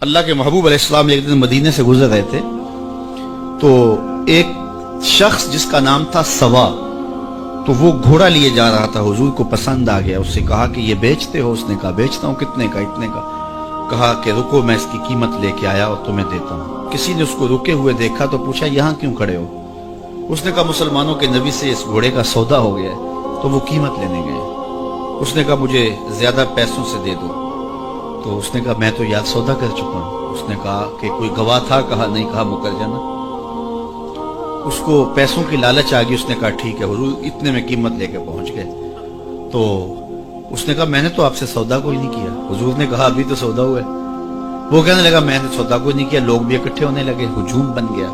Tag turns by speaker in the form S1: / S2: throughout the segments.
S1: اللہ کے محبوب علیہ السلام ایک دن مدینے سے گزر رہے تھے تو ایک شخص جس کا نام تھا سوا، تو وہ گھوڑا لیے جا رہا تھا، حضور کو پسند آ گیا، اس سے کہا کہ یہ بیچتے ہو؟ اس نے کہا بیچتا ہوں۔ کتنے کا؟ اتنے کا۔ کہا کہ رکو میں اس کی قیمت لے کے آیا اور تمہیں دیتا ہوں۔ کسی نے اس کو رکے ہوئے دیکھا تو پوچھا یہاں کیوں کھڑے ہو؟ اس نے کہا مسلمانوں کے نبی سے اس گھوڑے کا سودا ہو گیا ہے، تو وہ قیمت لینے گئے۔ اس نے کہا مجھے زیادہ پیسوں سے دے دو، تو اس نے کہا میں تو یاد سودا کر چکا ہوں۔ اس نے کہا کہ کوئی گواہ تھا؟ کہا نہیں۔ کہا مکر جانا۔ اس کو پیسوں کی لالچ آ گئی، اس نے کہا ٹھیک ہے۔ حضور اتنے میں قیمت لے کے پہنچ گئے تو اس نے کہا میں نے تو آپ سے سودا کوئی نہیں کیا۔ حضور نے کہا ابھی تو سودا ہوا ہے۔ وہ کہنے لگا میں نے سودا کوئی نہیں کیا۔ لوگ بھی اکٹھے ہونے لگے، ہجوم بن گیا۔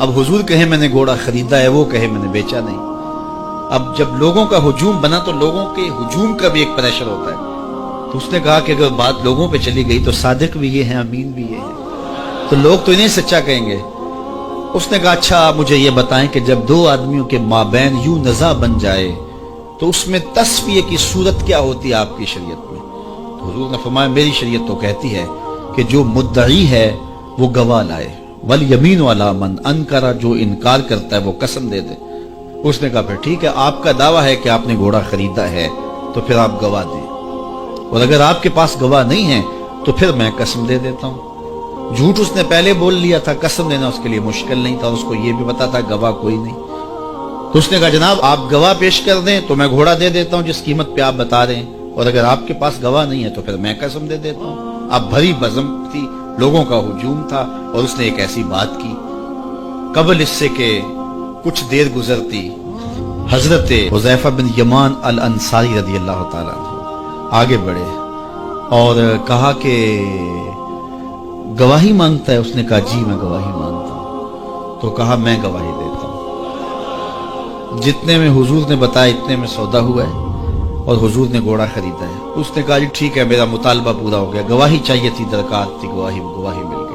S1: اب حضور کہے میں نے گھوڑا خریدا ہے، وہ کہے میں نے بیچا نہیں۔ اب جب لوگوں کا ہجوم بنا تو لوگوں کے ہجوم کا بھی ایک پریشر ہوتا ہے، تو اس نے کہا کہ اگر بات لوگوں پہ چلی گئی تو صادق بھی یہ ہے، امین بھی یہ ہے، تو لوگ تو انہیں سچا کہیں گے۔ اس نے کہا اچھا مجھے یہ بتائیں کہ جب دو آدمیوں کے مابین یوں نزاع بن جائے تو اس میں تصفیہ کی صورت کیا ہوتی ہے آپ کی شریعت میں؟ تو حضور نے فرمایا میری شریعت تو کہتی ہے کہ جو مدعی ہے وہ گواہ لائے، والیمین علی من انکر، جو انکار کرتا ہے وہ قسم دے دے۔ اس نے کہا پھر ٹھیک ہے، آپ کا دعویٰ ہے کہ آپ نے گھوڑا خریدا ہے تو پھر آپ گواہ دیں، اور اگر آپ کے پاس گواہ نہیں ہے تو پھر میں قسم دے دیتا ہوں۔ جھوٹ اس نے پہلے بول لیا تھا، قسم دینا اس کے لیے مشکل نہیں تھا، اس کو یہ بھی پتا تھا گواہ کوئی نہیں۔ تو اس نے کہا جناب آپ گواہ پیش کر دیں تو میں گھوڑا دے دیتا ہوں جس قیمت پہ آپ بتا رہے ہیں، اور اگر آپ کے پاس گواہ نہیں ہے تو پھر میں قسم دے دیتا ہوں۔ اب بھری بزم تھی، لوگوں کا ہجوم تھا، اور اس نے ایک ایسی بات کی۔ قبل اس سے کہ کچھ دیر گزرتی، حضرت حذیفہ بن یمان الانصاری رضی اللہ تعالیٰ عنہ آگے بڑھے اور کہا کہ گواہی مانگتا ہے؟ اس نے کہا جی میں گواہی مانگتا ہوں۔ تو کہا میں گواہی دیتا ہوں، جتنے میں حضور نے بتایا اتنے میں سودا ہوا ہے اور حضور نے گھوڑا خریدا ہے۔ اس نے کہا جی ٹھیک ہے میرا مطالبہ پورا ہو گیا، گواہی چاہیے تھی، درکار تھی، گواہی مل گئی۔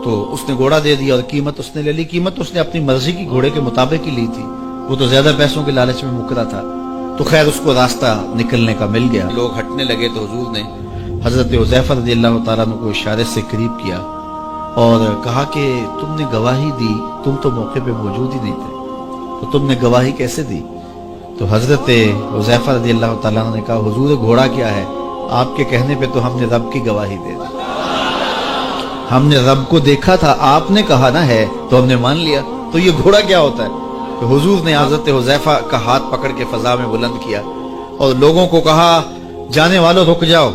S1: تو اس نے گھوڑا دے دیا اور قیمت اس نے لے لی۔ قیمت اس نے اپنی مرضی کی گھوڑے کے مطابق ہی لی تھی، وہ تو زیادہ پیسوں کے لالچ میں مکرا تھا۔ تو خیر اس کو راستہ نکلنے کا مل گیا۔ لوگ ہٹنے لگے تو حضور نے حضرت حذیفہ رضی اللہ تعالیٰ عنہ کو اشارے سے قریب کیا اور کہا کہ تم نے گواہی دی، تم تو موقع پہ موجود ہی نہیں تھے، تو تم نے گواہی کیسے دی؟ تو حضرت حذیفہ رضی اللہ تعالیٰ عنہ نے کہا حضور گھوڑا کیا ہے، آپ کے کہنے پہ تو ہم نے رب کی گواہی دے دی، ہم نے رب کو دیکھا تھا، آپ نے کہا نہ ہے تو ہم نے مان لیا، تو یہ گھوڑا کیا ہوتا ہے؟ تو حضور نے حضرت حذیفہ کا ہاتھ پکڑ کے فضا میں بلند کیا اور لوگوں کو کہا جانے والوں رک جاؤ۔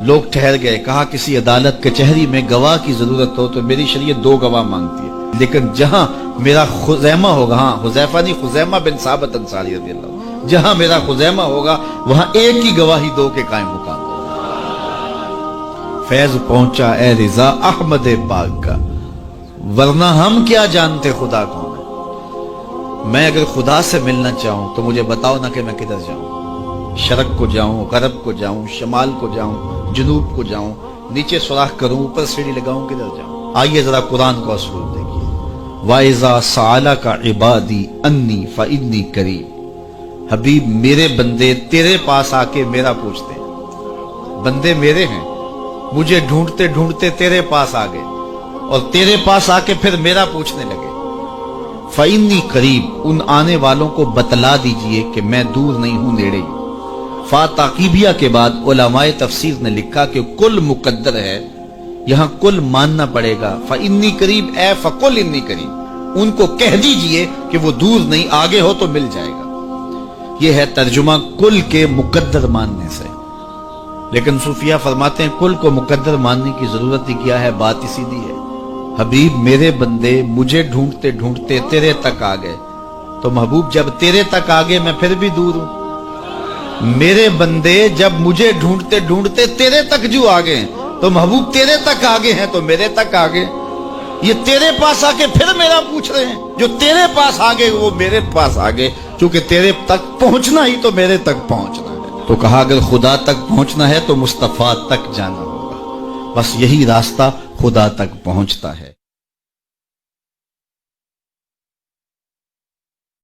S1: لوگ ٹھہر گئے۔ کہا کسی عدالت کچہری میں گواہ کی ضرورت ہو تو میری شریعت 2 گواہ مانگتی ہے، لیکن جہاں میرا خزیمہ ہوگا، ہاں حذیفہ نہیں، خزیمہ بن ثابت انصاری رضی اللہ عنہ، جہاں میرا خزیمہ ہوگا وہاں ایک ہی گواہی 2 کے قائم مقام ہوگا۔ فیض پہنچا اے رضا احمد پاک کا، ورنہ ہم کیا جانتے خدا کون ہے۔ میں اگر خدا سے ملنا چاہوں تو مجھے بتاؤ نہ کہ میں کدھر جاؤں، شرق کو جاؤں، غرب کو جاؤں، شمال کو جاؤں، جنوب کو جاؤں، نیچے سوراخ کروں، اوپر سیڑھی لگاؤں، کدھر جاؤں؟ آئیے ذرا قرآن کو اصول دیکھیے۔ وَإِذَا سَأَلَكَ عِبَادِي أَنِّي فَإِنِّي قَرِيبٌ، حبیب میرے بندے تیرے پاس آ کے میرا پوچھتے ہیں، بندے میرے ہیں، مجھے ڈھونڈتے ڈھونڈتے تیرے پاس آ گئے اور تیرے پاس آ کے پھر میرا پوچھنے لگے۔ فَإِنِّي قریب، ان آنے والوں کو بتلا دیجئے کہ میں دور نہیں ہوں، نیڑے ہی۔ فا تاقیبیہ کے بعد علماء تفسیر نے لکھا کہ کل مقدر ہے، یہاں کل ماننا پڑے گا۔ فَإِنِّي قریب اے فَقُلْ إِنِّي قریب، ان کو کہہ دیجئے کہ وہ دور نہیں، آگے ہو تو مل جائے گا۔ یہ ہے ترجمہ کل کے مقدر ماننے سے۔ لیکن صوفیہ فرماتے ہیں کل کو مقدر ماننے کی ضرورت ہی کیا ہے، بات ہی سیدھی ہے۔ حبیب میرے بندے مجھے ڈھونڈتے ڈھونڈتے تیرے تک آ گئے، تو محبوب جب تیرے تک آ گئے میں پھر بھی دور ہوں۔ میرے بندے جب مجھے ڈھونڈتے ڈھونڈتے تیرے تک جو آ گئے تو محبوب تیرے تک آگے ہیں تو میرے تک آگے۔ یہ تیرے پاس آ کے پھر میرا پوچھ رہے ہیں، جو تیرے پاس آگے وہ میرے پاس آگے، کیونکہ تیرے تک پہنچنا ہی تو میرے تک پہنچنا ہے۔ تو کہا اگر خدا تک پہنچنا ہے تو مصطفیٰ تک جانا ہوگا، بس یہی راستہ خدا تک پہنچتا ہے۔